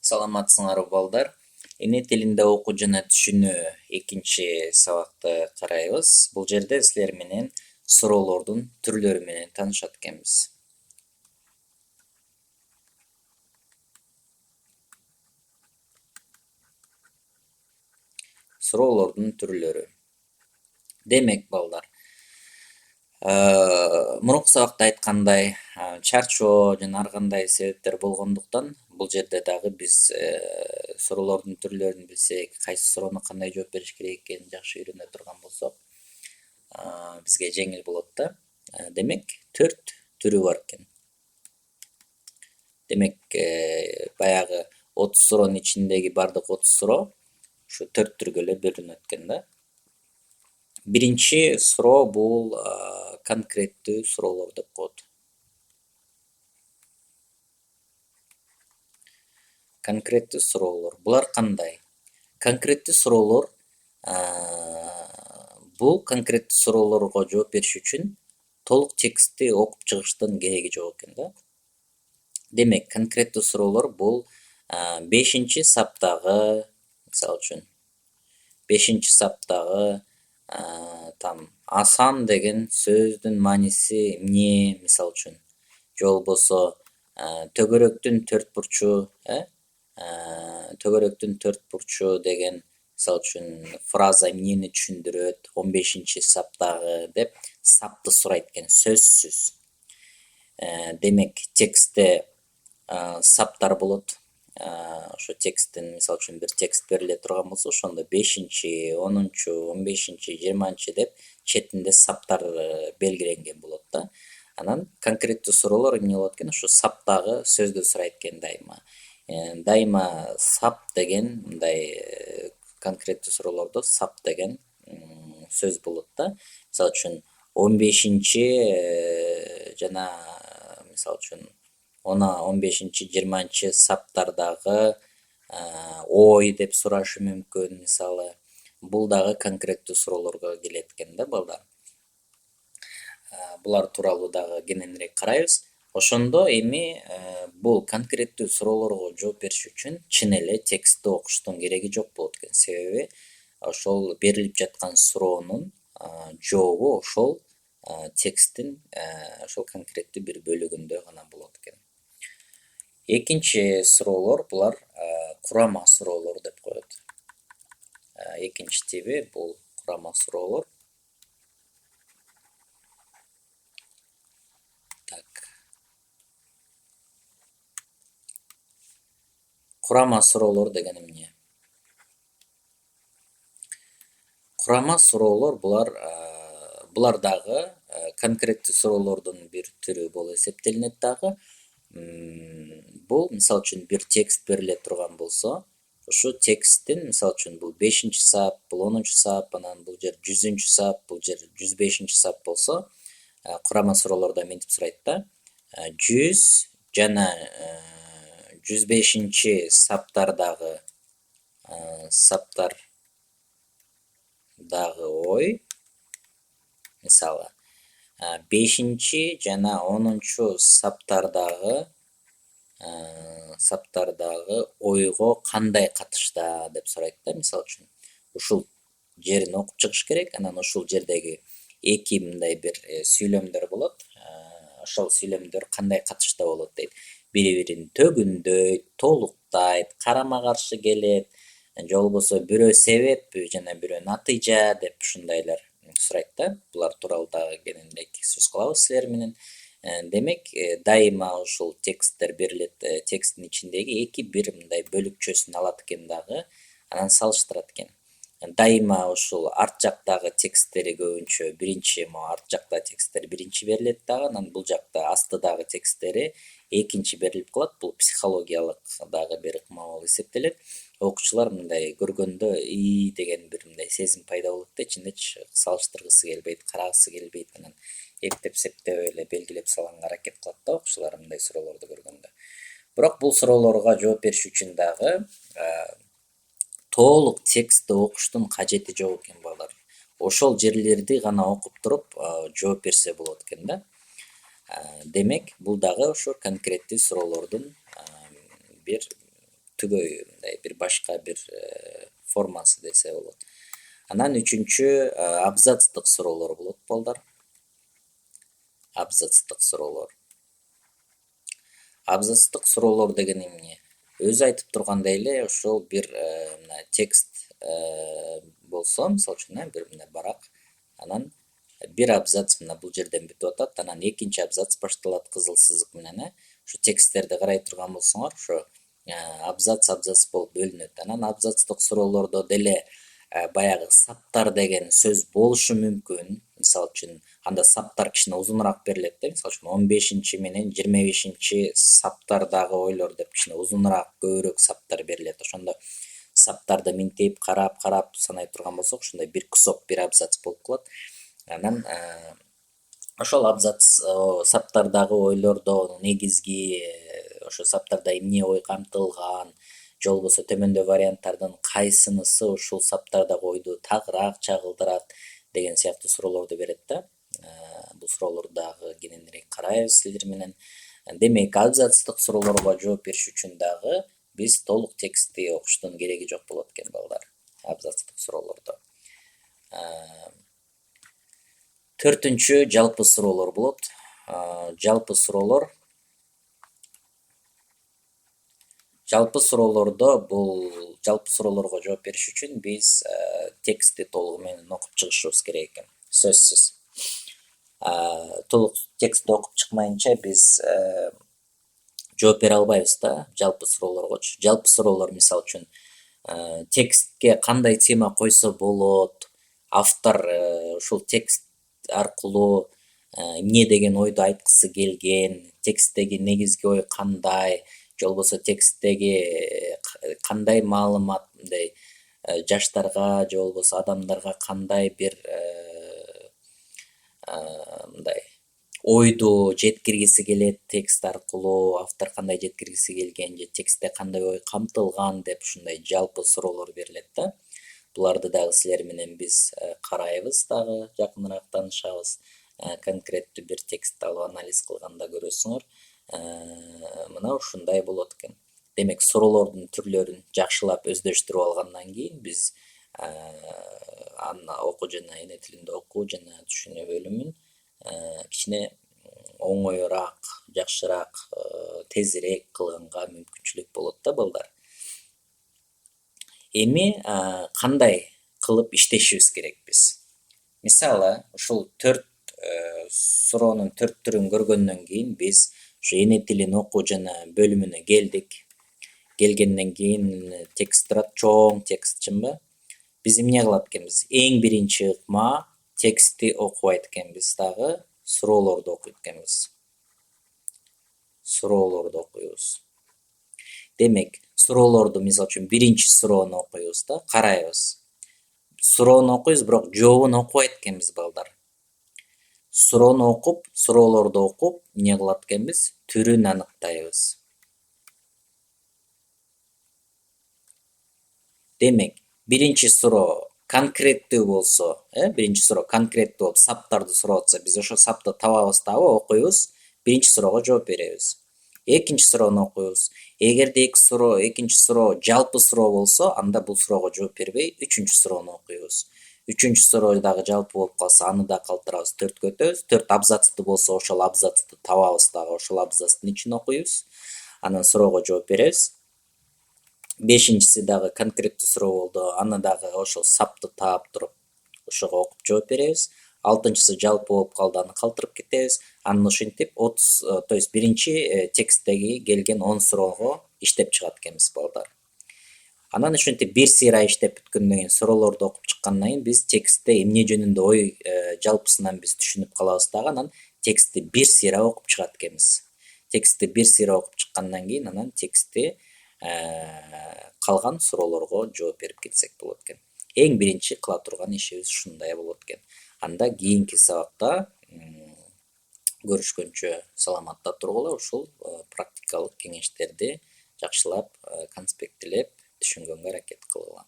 Саламатсыңарбы балдар. Эне тилинде окуу жана түшүнүү экинчи сабакты карайбыз. Бул жерде силер менен суроолордун түрлөрү менен таанышат экенбиз. Суроолордун түрлөрү. Демек балдар, мурунку сабакта айткандай, чарчоо жана ар кандай себептер болгондуктан бул жерде дагы биз суроолордун түрлөрүн билсек, кайсы суроону кандай жооп бериш керек экенин жакшы үйрөнө турган болсок, бизге жеңил болот да. Демек, 4 түрү бар экен. Демек, баягы 30 суроонун ичиндеги бардык 30 суроо ушу 4 түргө эле бөлүнөт экен да. Биринчи суроо бул конкреттүү суроолор деп коет. Конкреттүү суроолор. Булар кандай? Конкреттүү суроолор бул конкреттүү суроолорго жооп бериш үчүн толук текстти окуп чыгыштын кереги жок экен да. Демек, конкреттүү суроолор бул 5-чи саптагы, мисалы үчүн 5-чи саптагы там асан деген сөздүн мааниси эмне, мисалы үчүн, же болбосо төгөрөктүн төрт бурчу, төгөрөктүн төрт бурчу деген мисалы үчүн фраза эмнени түшүндүрөт, 15-чи саптагы деп сапты сурайт экен, сөзсүз. Демек, текстте саптар болот. Ошо тексттин, мисалы үчүн бир текст бериле турган болсо, ошондо 5-чи, 10-чу, 15-чи, 20-чы деп четинде саптар белгиленген болот да. Анан конкреттүү суроолор эмне болот экен? Ошо саптагы сөздү сурайт экен дайыма. Дайыма сап деген мындай конкреттүү суроолордо сап деген сөз болот да. Мисалы үчүн 15-чи жана мисалы үчүн 15-чи, 20-чы саптардагы ой деп сурашы мүмкүн, мисалы. Бул дагы конкреттүү суроолорго келет экен да, балдар. Булар тууралуу дагы кененирээк карайбыз. Ошондо эми бул конкреттүү суроолорго жооп бериш үчүн чын эле текстти окуштун кереги жок болот экен. Себеби ошол берилип жаткан суроонун жообу ошол тексттин ошол конкреттүү бир бөлүгүндө гана болот экен. Экинчи суроолор булар курама суроолор деп коет. Экинчи тиби бул курама суроолор. Так. Курама суроолор деген эмне? Курама суроолор булар дагы конкреттүү суроолордун бир түрү болуп эсептелинет дагы. Бул мисалы үчүн бир текст бериле турган болсо, ошо тексттин мисалы үчүн бул 5-чи сап, бул 10-чу сап, анан бул жер 100-чү сап, бул жер 105-чи сап болсо, курама суроолордо мынтип сурайт да. 100 жана 105-чи саптардагы ой, мисалы 5-чи жана 10-чу саптардагы ойго кандай катышта деп сурайт да, мисалы үчүн. Ушул жерин окуп чыгыш керек, анан ушул жердеги эки мындай бир сүйлөмдөр болот. Ошол сүйлөмдөр кандай катышта болот дейт. Бири-бирин төгүндөйт, толуктайт, карама-каршы келет, же болбосо бирөө себеп жана бирөө натыйжа деп ушундайлар сурайт да. Булар тууралуу дагы кененирээк сөз кылабыз силер менен. Демек, дайыма ушул тексттер берилет, тексттин ичиндеги эки бир мындай бөлүкчөсүн алат экен дагы, анан салыштырат экен. Дайыма ушул арт жактагы тексттери көбүнчө биринчи, арт жакта тексттер биринчи берилет дагы, анан бул жакта астыдагы тексттери экинчи берилип калат. Бул психологиялык дагы бир ыкма болуп эсептелет. Окуучулар мындай көргөндө деген бир мындай сезим пайда болот да, ичинде салыштыргысы келбейт, карагысы келбейт, анан эптеп-септеп эле белгилеп салганга аракет кылат да окуучулар мындай суроолорду көргөндө. Бирок бул суроолорго жооп бериш үчүн дагы толук текстти окуштун кажети жок экен балдар. Ошол жерлерди гана окуп туруп жооп берсе болот экен да. Демек, бул дагы ошо конкреттүү суроолордун бир түгөй мындай бир башка бир формасы десе болот. Анан үчүнчү абзацтык суроолор болот балдар. Абзацтык суроолор. Абзацтык суроолор деген эмне? Өзү айтып тургандай эле ошол бир мына текст болсо, мисалы үчүн бир мына барак, анан бир абзац мына бул жерден бүтүп атат, анан экинчи абзац башталат кызыл сызык менен. Ошо тексттерди карай турган болсоңор, ошо абзац болуп бөлүнөт. Анан абзацтык суроолордо деле баягы саптар деген сөз болушу мүмкүн. Мисалы үчүн анда саптар кичине узунураак берилет да. Мисалы үчүн 15 менен 25 саптардагы ойлор деп кичине узунураак, көбүрөөк саптар берилет. Ошондо саптарды минтеп карап санай турган болсок, ушундай бир кусок, бир абзац болуп калат. Анан ошол абзац саптардагы ойлордо негизги ошо саптарда эмне ой камтылган, же болбосо төмөндө варианттардын кайсынысы ушул саптардагы ойду тагыраак чагылдырат деген сыяктуу суроолорду берет да. Бул суроолорду дагы кененирээк карайбыз силер менен. Демек, абзацтык суроолорго жооп бериш үчүн дагы биз толук текстти окуштун кереги жок болот экен балдар. Абзацтык суроолордо. Төртүнчү жалпы суроолор болот. Жалпы суроолор. Жалпы суроолордо бул жалпы суроолорго жооп бериш үчүн биз текстти толугу менен окуп чыгышыбыз керек экен. Сөзсүз. Толук текстти окуп чыкмайынча биз жооп бере албайбыз да жалпы суроолоргочу. Жалпы суроолор мисалы үчүн текстке кандай тема койсо болот, автор ушул текст аркылуу эмне деген ойду айткысы келген, тексттеги негизги ой кандай, же болбосо тексттеги кандай маалымат мындай жаштарга же болбосо адамдарга кандай бир мындай ойду жеткиргиси келет текст аркылуу, автор кандай жеткиргиси келген, же текстте кандай ой камтылган деп ушундай жалпы суроолор берилет да. Буларды дагы силер менен биз карайбыз, дагы жакыныраак таанышабыз. Конкреттүү бир текстти алып анализ кылганда көрөсүңөр. Мына ушундай болот экен. Демек, суроолордун түрлөрүн жакшылап өздөштүрүп алгандан кийин биз окуу жана эне тилинде окуу жана түшүнүү бөлүмүн кичине оңоюраак, жакшыраак, тезирээк кылганга мүмкүнчүлүк болот да балдар. Эми кандай кылып иштешибиз керек биз? Мисалы, ушул 4 суроонун 4 түрүн көргөндөн кийин биз ушу эне тилин окуу жана бөлүмүнө келдик. Келгенден кийин текст турат, чоң текст, чынбы? Биз эмне кылат экенбиз? Эң биринчи ыкма текстти окубайт экенбиз, дагы суроолорду окуйт экенбиз. Суроолорду окуйбуз. Демек, суроолорду мисалы үчүн биринчи суроону окуйбуз да, карайбыз. Суроону окуйбуз, бирок жообун окубайт экенбиз балдар. Суроону окуп, суроолорду окуп, эмне кылат экенбиз? Түрүн аныктайбыз. Демек, биринчи суроо конкреттүү болсо, биринчи суроо конкреттүү болуп саптарды сурап атса, биз ошо сапты табабыз дагы окуйбуз, биринчи суроого жооп беребиз. Экинчи суроону окуйбуз. Эгерде экинчи суроо жалпы суроо болсо, анда бул суроого жооп бербей, үчүнчү суроону окуйбуз. Үчүнчү суроо дагы жалпы болуп калса, аны да калтырабыз, 4-кө өтөбүз. 4 абзацты болсо, ошол абзацты табабыз дагы, ошол абзацтын ичин окуйбуз. Анан суроого жооп беребиз. Бешинчиси дагы конкреттүү суроо болду, аны дагы ошол сапты таап туруп, ошого окуп жооп беребиз. Алтынчысы жалпы болуп калды, аны калтырып кетебиз. Анан ошентип 30, то есть биринчи тексттеги келген 10 суроого иштеп чыгат экенбиз балдар. Анан ошентип бир сыйра иштеп бүткөндөн кийин, суроолорду окуп чыккандан кийин биз текстте эмне жөнүндө ой жалпысынан биз түшүнүп калабыз дагы, анан текстти бир сыйра окуп чыгат экенбиз. Текстти бир сыйра окуп чыккандан кийин, анан текстти калган суроолорго жооп берип кетсек болот экен. Эң биринчи кыла турган ишибиз ушундай болот экен. Анда кийинки сабакта көрүшкөнчө саламатта тургула, ушул практикалык кеңештерди жакшылап конспектилеп түшүнгөнгө аракет кылгыла.